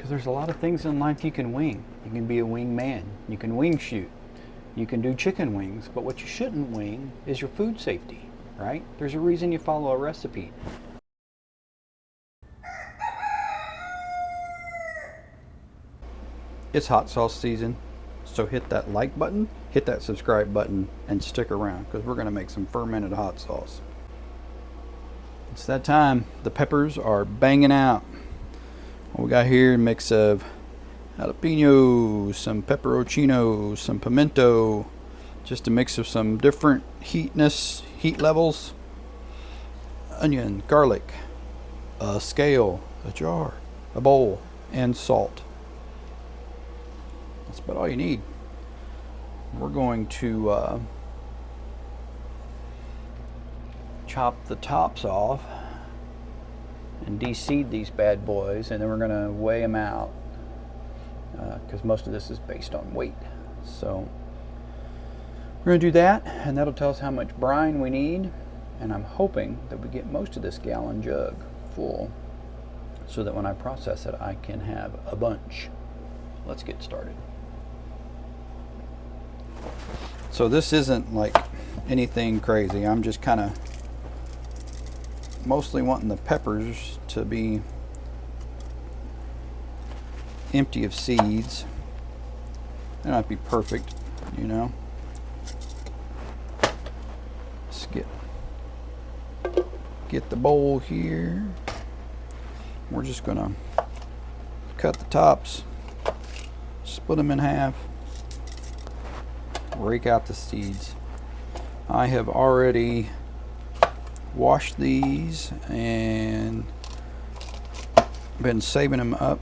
Because there's a lot of things in life you can wing. You can be a wing man. You can wing shoot. You can do chicken wings. But what you shouldn't wing is your food safety, right? There's a reason you follow a recipe. It's hot sauce season. So hit that like button, hit that subscribe button, and stick around because we're going to make some fermented hot sauce. It's that time. The peppers are banging out. What we got here, a mix of jalapenos, some pepperoncinos, some pimento, just a mix of some different heat levels, onion, garlic, a scale, a jar, a bowl, and salt. That's about all you need. We're going to chop the tops off and de-seed these bad boys, and then we're going to weigh them out because most of this is based on weight. So we're going to do that, and that'll tell us how much brine we need, and I'm hoping that we get most of this gallon jug full so that when I process it I can have a bunch. Let's get started. So this isn't like anything crazy. I'm just kind of mostly wanting the peppers to be empty of seeds. They don't have to be perfect, you know. Let's get the bowl here. We're just gonna cut the tops, split them in half, rake out the seeds. I have already washed these and been saving them up.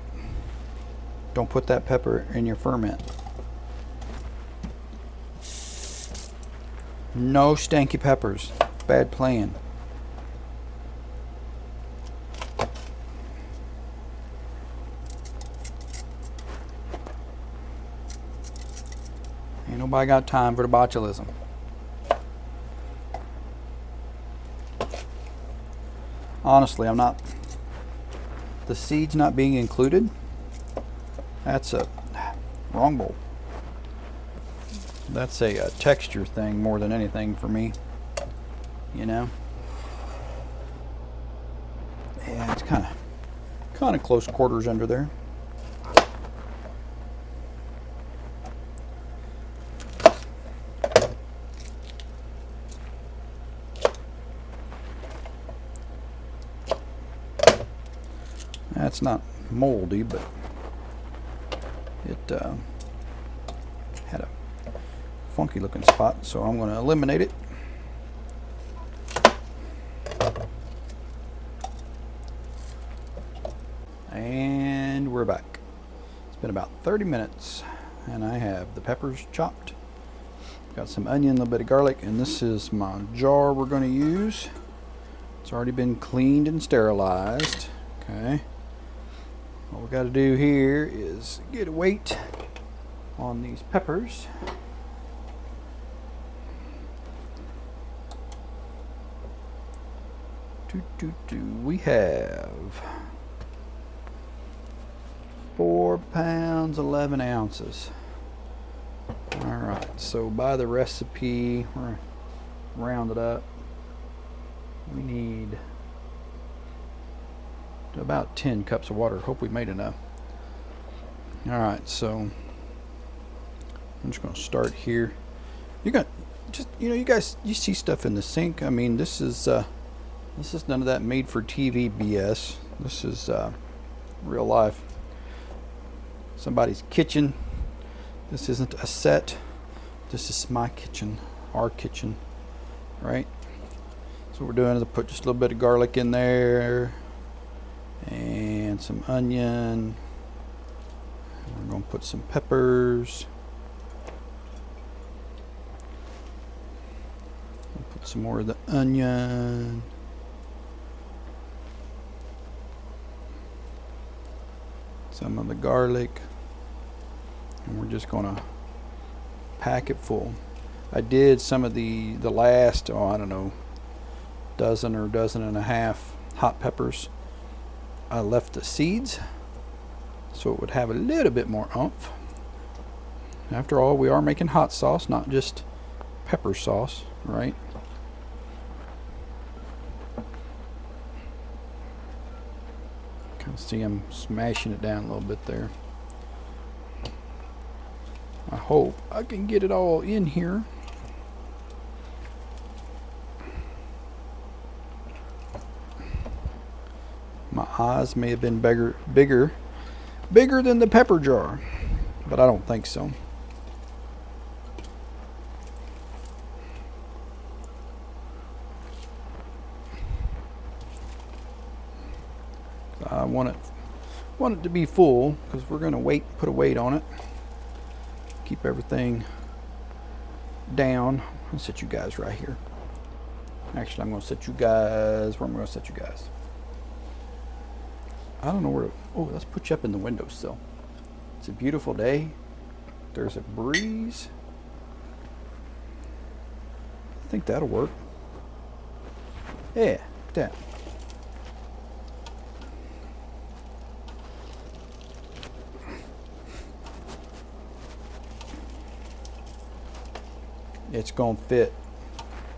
Don't put that pepper in your ferment. No stanky peppers. Bad plan. Ain't nobody got time for the botulism. Honestly, I'm not. The seeds not being included, that's a wrong bowl. That's a texture thing more than anything for me, you know. Yeah, it's kind of close quarters under there. That's not moldy, but it had a funky looking spot, so I'm going to eliminate it. And we're back. It's been about 30 minutes and I have the peppers chopped. Got some onion, a little bit of garlic, and this is my jar we're going to use. It's already been cleaned and sterilized. Okay. What we got to do here is get a weight on these peppers. We have 4 pounds 11 ounces. All right, so by the recipe, we're round it up. We need about 10 cups of water. Hope we made enough. All right, so I'm just going to start here. You got just, you know, you guys, you see stuff in the sink. I mean, this is none of that made for TV BS. This is real life. Somebody's kitchen. This isn't a set. This is my kitchen, our kitchen, right? So what we're doing is I put just a little bit of garlic in there and some onion. We're going to put some peppers. We'll put some more of the onion. Some of the garlic. And we're just going to pack it full. I did some of the last, I don't know, dozen or dozen and a half hot peppers. I left the seeds, so it would have a little bit more oomph. After all, we are making hot sauce, not just pepper sauce, right? Kind of see him smashing it down a little bit there. I hope I can get it all in here. My eyes may have been bigger than the pepper jar, but I don't think so. I want it to be full because we're going to put a weight on it. Keep everything down. I'll set you guys right here. Actually, I'm going to set you guys where I'm going to set you guys. I don't know where. Oh, let's put you up in the windowsill. It's a beautiful day. There's a breeze. I think that'll work. Yeah, look at that. It's going to fit.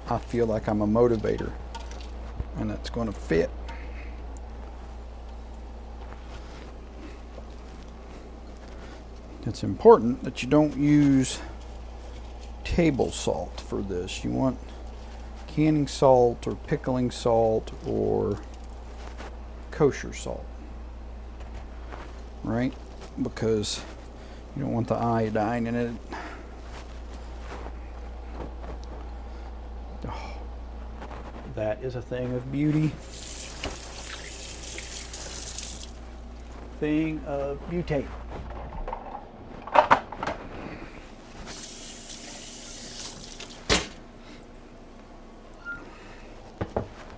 I feel like I'm a motivator, and it's going to fit. It's important that you don't use table salt for this. You want canning salt or pickling salt or kosher salt, right? Because you don't want the iodine in it. Oh, that is a thing of beauty. Thing of butane.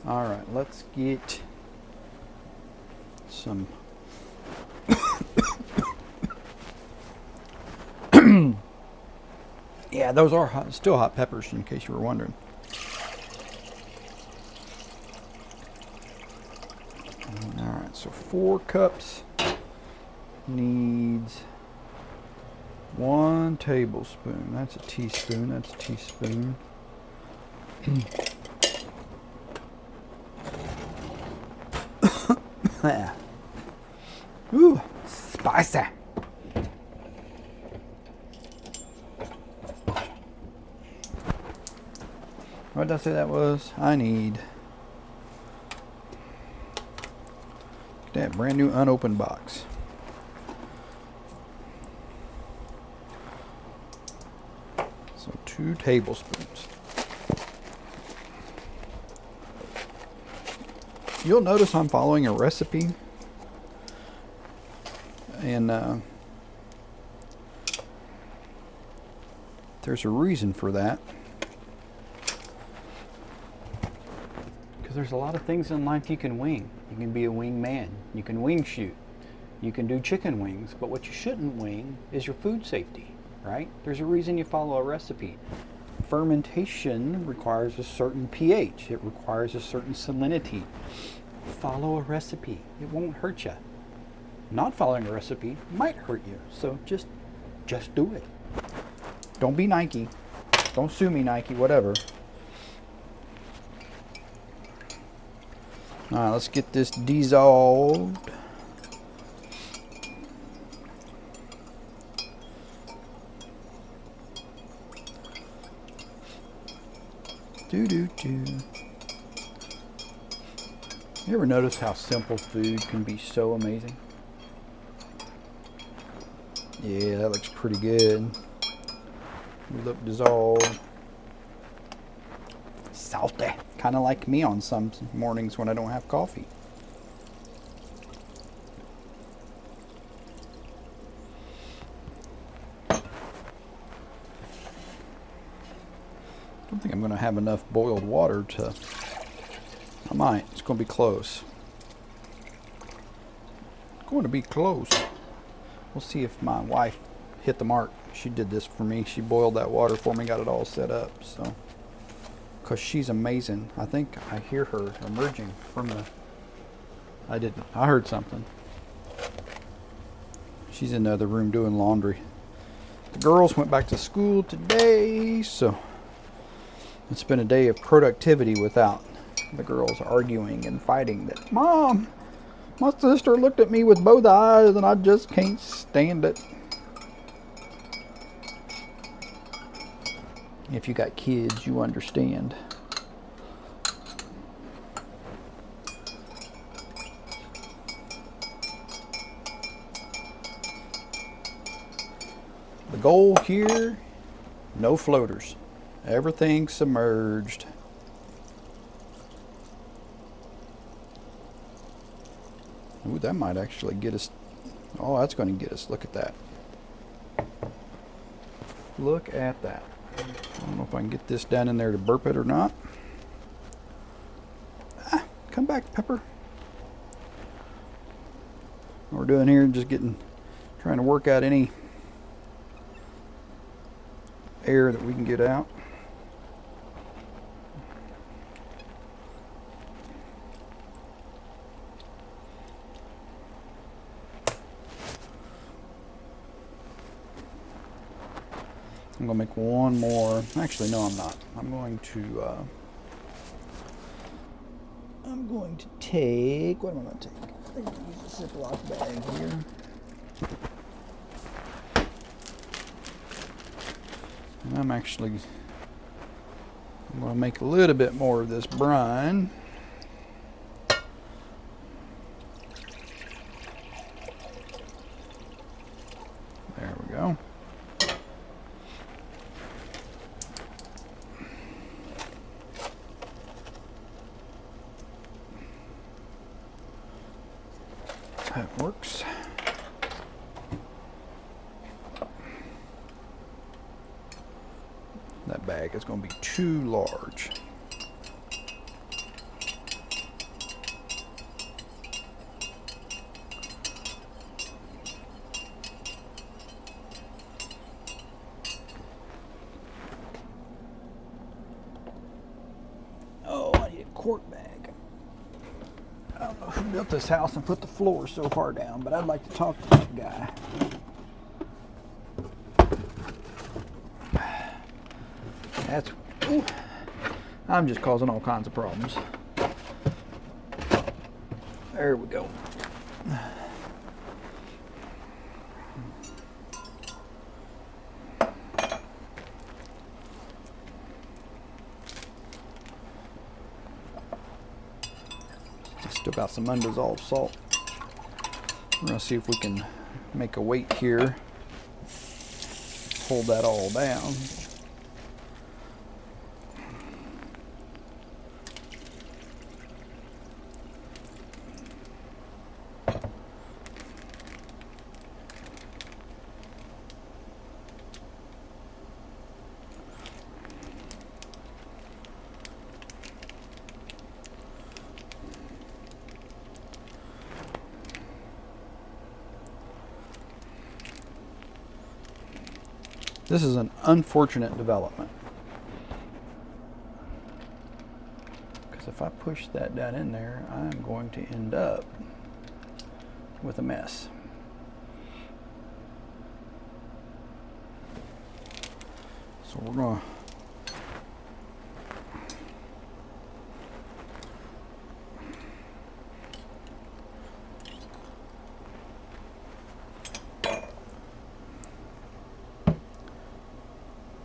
All right, let's get some yeah, those are still hot peppers, in case you were wondering. All right, so 4 cups needs 1 tablespoon. That's a teaspoon. That's a teaspoon. Ooh, spicy. What did I say that was? I need that brand new unopened box. So 2 tablespoons. You'll notice I'm following a recipe, and there's a reason for that. Because there's a lot of things in life you can wing. You can be a wing man. You can wing shoot. You can do chicken wings. But what you shouldn't wing is your food safety, right? There's a reason you follow a recipe. Fermentation requires a certain pH. It requires a certain salinity. Follow a recipe. It won't hurt you. Not following a recipe might hurt you. So just do it. Don't be Nike. Don't sue me, Nike, whatever. All right, let's get this dissolved. You ever notice how simple food can be so amazing? Yeah, that looks pretty good. Look dissolved. Salty. Kind of like me on some mornings when I don't have coffee. I don't think I'm going to have enough boiled water to... I might. It's going to be close. It's going to be close. We'll see if my wife hit the mark. She did this for me. She boiled that water for me, got it all set up. So, because she's amazing. I think I hear her emerging from the... I didn't. I heard something. She's in the other room doing laundry. The girls went back to school today, so it's been a day of productivity without the girls arguing and fighting that, Mom, my sister looked at me with both eyes and I just can't stand it. If you got kids, you understand. The goal here, no floaters. Everything submerged. Ooh, that might actually get us. Oh, that's going to get us. Look at that. Look at that. I don't know if I can get this down in there to burp it or not. Ah, come back, Pepper. What we're doing here, just trying to work out any air that we can get out. I'm going to make one more. Actually, no, I'm not. I'm going to take, what am I going to take? I think I'm going to use a Ziploc bag here. And I'm going to make a little bit more of this brine. There we go. That works. That bag is going to be too large. Oh, I need a quart bag. I don't know who built this house and put the floor so far down, but I'd like to talk to that guy. That's, ooh, I'm just causing all kinds of problems. There we go. Just about some undissolved salt. We're going to see if we can make a weight here. Hold that all down. This is an unfortunate development, because if I push that down in there, I'm going to end up with a mess. So we're going to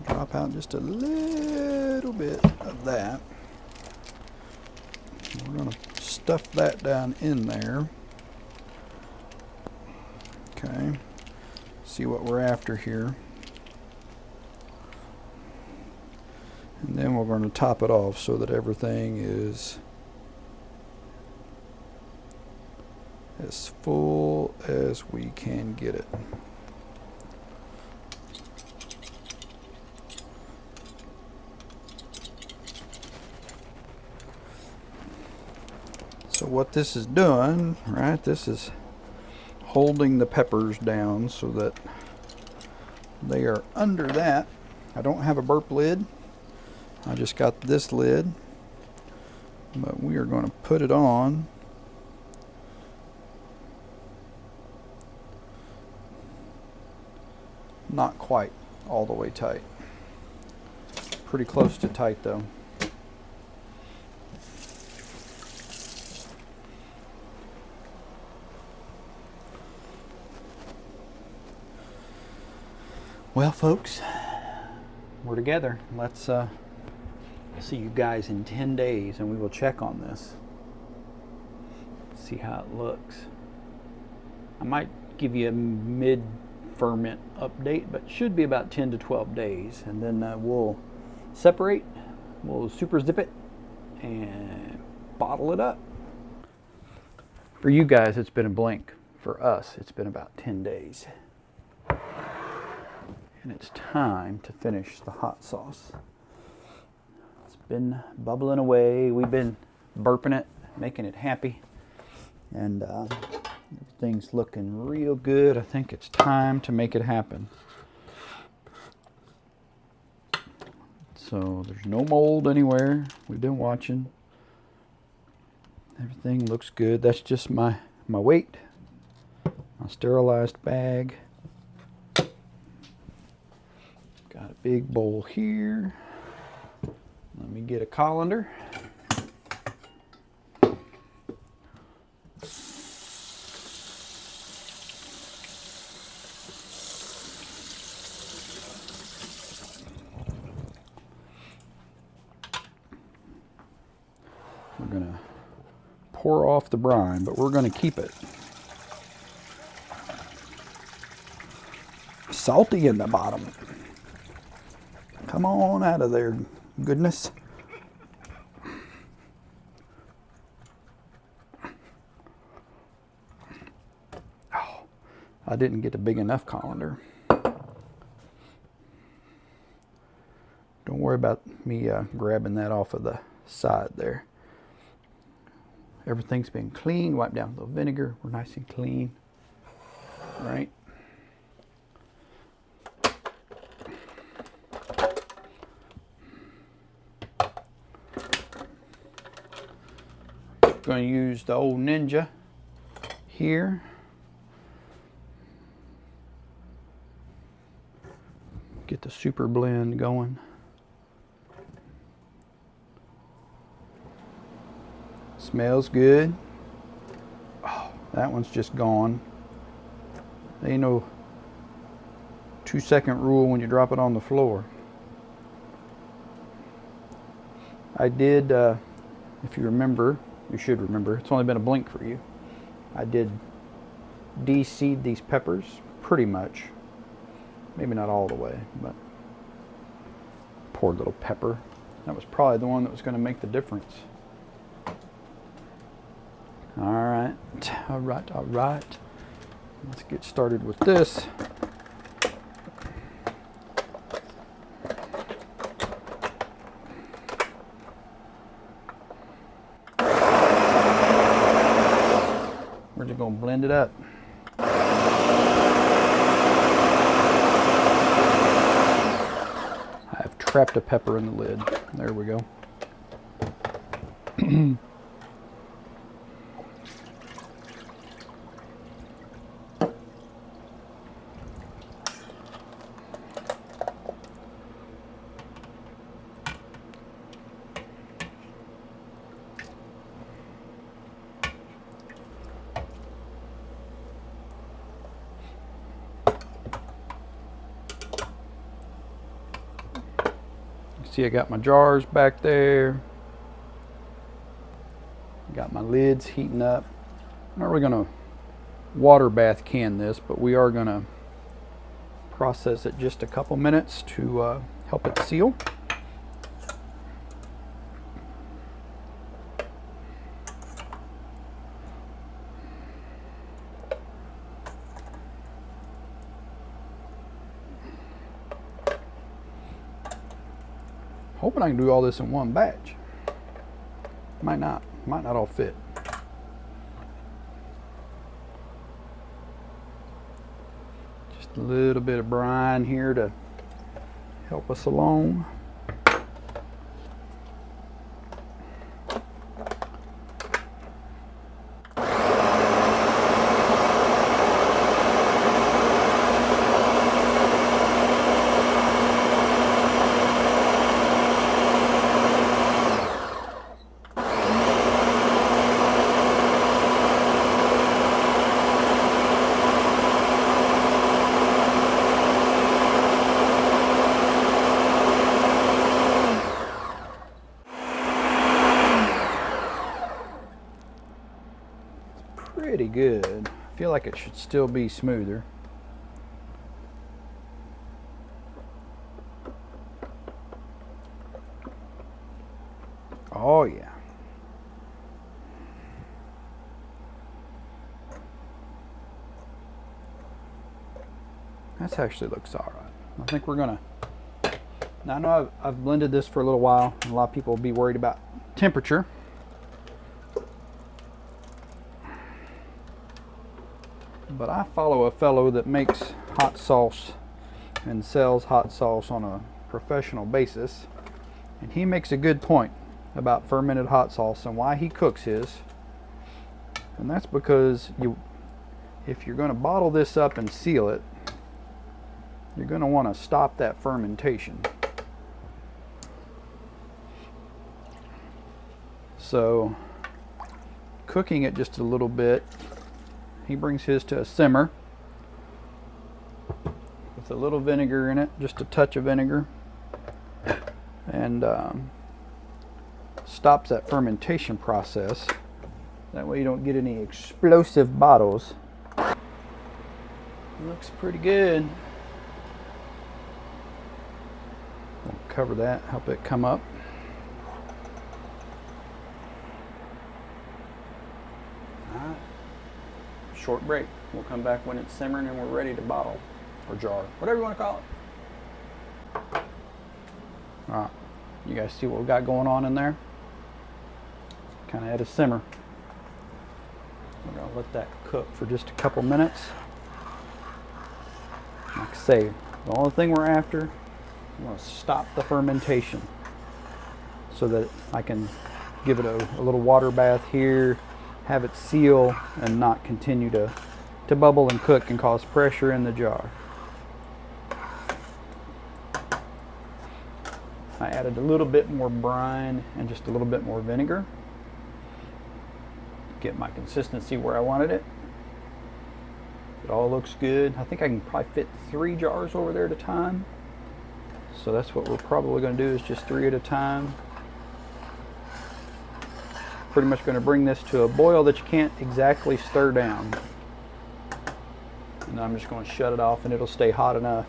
drop out just a little bit of that. We're going to stuff that down in there. Okay, see what we're after here. And then we're going to top it off so that everything is as full as we can get it. So what this is doing, right, this is holding the peppers down so that they are under that. I don't have a burp lid. I just got this lid, but we are going to put it on Not quite all the way tight. Pretty close to tight though. Well, folks, we're together. Let's see you guys in 10 days and we will check on this. See how it looks. I might give you a mid-ferment update, but should be about 10 to 12 days. And then we'll separate, we'll super zip it, and bottle it up. For you guys, it's been a blink. For us, it's been about 10 days. And it's time to finish the hot sauce. It's been bubbling away. We've been burping it, making it happy. And everything's looking real good. I think it's time to make it happen. So there's no mold anywhere. We've been watching. Everything looks good. That's just my weight. My sterilized bag. Got a big bowl here. Let me get a colander. We're gonna pour off the brine, but we're gonna keep it salty in the bottom. Come on out of there, goodness. Oh, I didn't get a big enough colander. Don't worry about me grabbing that off of the side there. Everything's been clean. Wipe down a little vinegar. We're nice and clean. Right? Going to use the old Ninja here. Get the super blend going. Smells good. Oh, that one's just gone. There ain't no 2-second rule when you drop it on the floor. I did, if you remember, you should remember, it's only been a blink for you. I did de-seed these peppers, pretty much. Maybe not all the way, but poor little pepper. That was probably the one that was going to make the difference. All right. Let's get started with this. We're just going to blend it up. I've trapped a pepper in the lid. There we go. See, I got my jars back there. Got my lids heating up. I'm not really going to water bath can this, but we are going to process it just a couple minutes to help it seal. Hoping I can do all this in one batch. Might not all fit. Just a little bit of brine here to help us along. good. I feel like it should still be smoother. Oh yeah. That actually looks all right. I think we're gonna, now I know I've blended this for a little while, and a lot of people will be worried about temperature. But I follow a fellow that makes hot sauce and sells hot sauce on a professional basis. And he makes a good point about fermented hot sauce and why he cooks his. And that's because if you're going to bottle this up and seal it, you're going to want to stop that fermentation. So cooking it just a little bit, he brings his to a simmer with a little vinegar in it, just a touch of vinegar, and stops that fermentation process. That way you don't get any explosive bottles. Looks pretty good. We'll cover that, help it come up. Alright, short break. We'll come back when it's simmering and we're ready to bottle or jar, whatever you want to call it. Alright, you guys see what we got going on in there? Kind of at a simmer. We're going to let that cook for just a couple minutes. Like I say, the only thing we're after, I'm going to stop the fermentation so that I can give it a little water bath here, have it seal and not continue to bubble and cook and cause pressure in the jar. I added a little bit more brine and just a little bit more vinegar. Get my consistency where I wanted it. It all looks good. I think I can probably fit 3 jars over there at a time. So that's what we're probably going to do, is just 3 at a time. Pretty much going to bring this to a boil that you can't exactly stir down. And I'm just going to shut it off and it'll stay hot enough.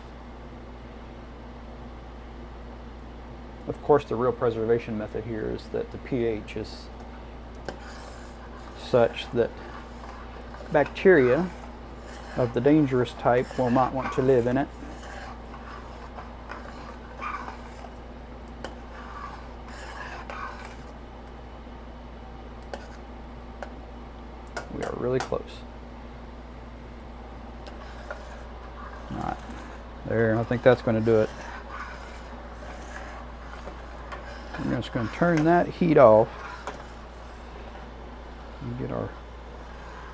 Of course, the real preservation method here is that the pH is such that bacteria of the dangerous type will not want to live in it. We are really close. All right, there, I think that's going to do it. We're just going to turn that heat off and get our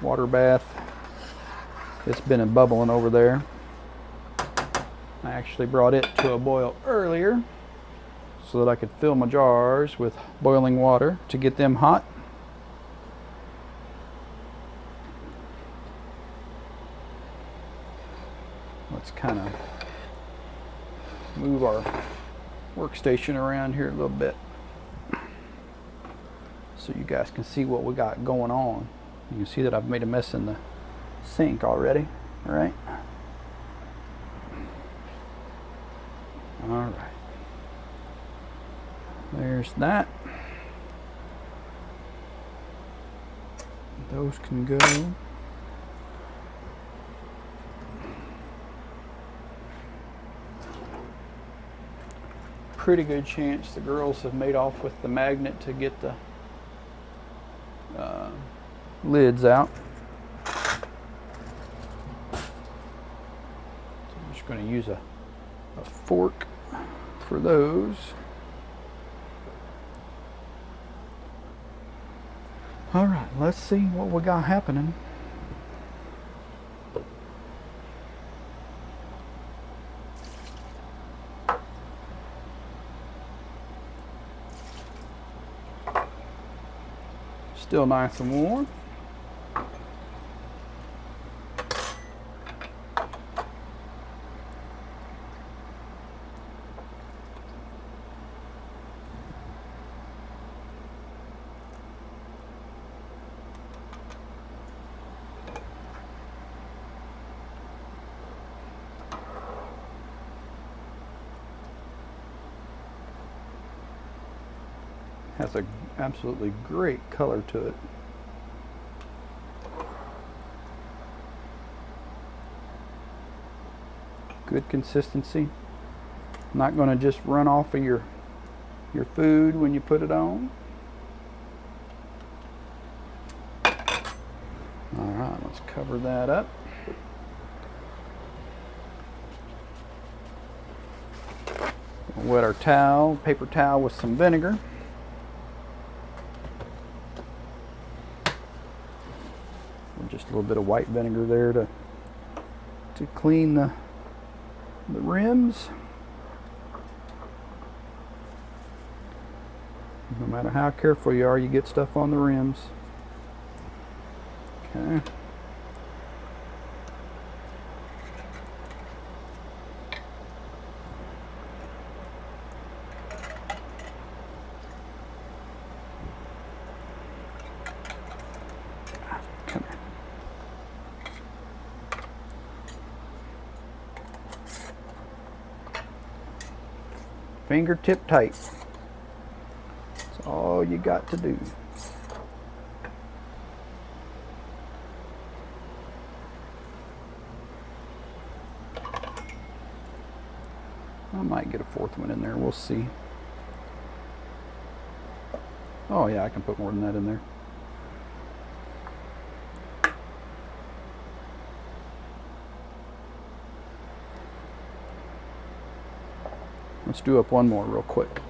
water bath. It's been bubbling over there. I actually brought it to a boil earlier so that I could fill my jars with boiling water to get them hot. Let's kind of move our workstation around here a little bit so you guys can see what we got going on. You can see that I've made a mess in the sink already. All right. All right. There's that. Those can go. Pretty good chance the girls have made off with the magnet to get the lids out. So I'm just going to use a fork for those. All right, let's see what we got happening. Still nice and warm. Has a absolutely great color to it. Good consistency. Not going to just run off of your food when you put it on. All right, let's cover that up. We'll wet our towel, paper towel, with some vinegar. Just a little bit of white vinegar there to clean the rims. No matter how careful you are, you get stuff on the rims. Okay. Come here. Fingertip tight. That's all you got to do. I might get a fourth one in there. We'll see. Oh yeah, I can put more than that in there. Let's do up one more real quick.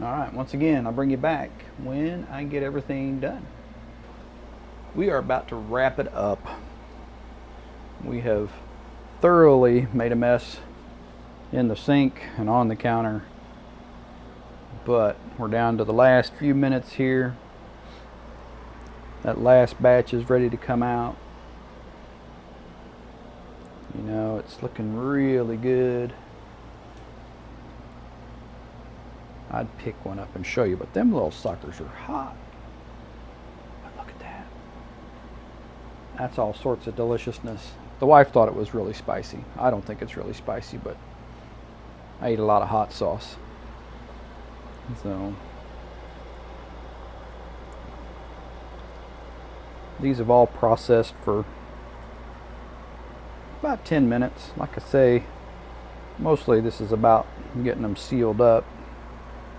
All right, once again, I'll bring you back when I get everything done. We are about to wrap it up. We have thoroughly made a mess in the sink and on the counter, but we're down to the last few minutes here. That last batch is ready to come out. You know, it's looking really good. I'd pick one up and show you, but them little suckers are hot. But look at that. That's all sorts of deliciousness. The wife thought it was really spicy. I don't think it's really spicy, but I eat a lot of hot sauce. So these have all processed for about 10 minutes. Like I say, mostly this is about getting them sealed up.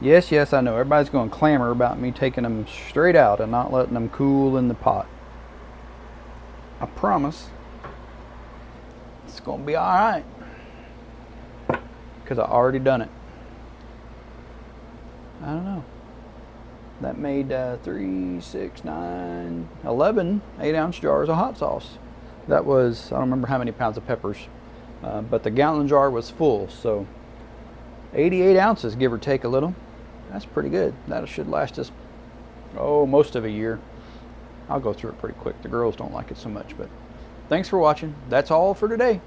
Yes, I know everybody's going to clamor about me taking them straight out and not letting them cool in the pot. I promise it's going to be all right, because I already done it. I don't know. That made 3, 6, 9, 11 8-ounce jars of hot sauce. That was, I don't remember how many pounds of peppers, but the gallon jar was full, so 88 ounces, give or take a little. That's pretty good. That should last us, most of a year. I'll go through it pretty quick. The girls don't like it so much, but thanks for watching. That's all for today.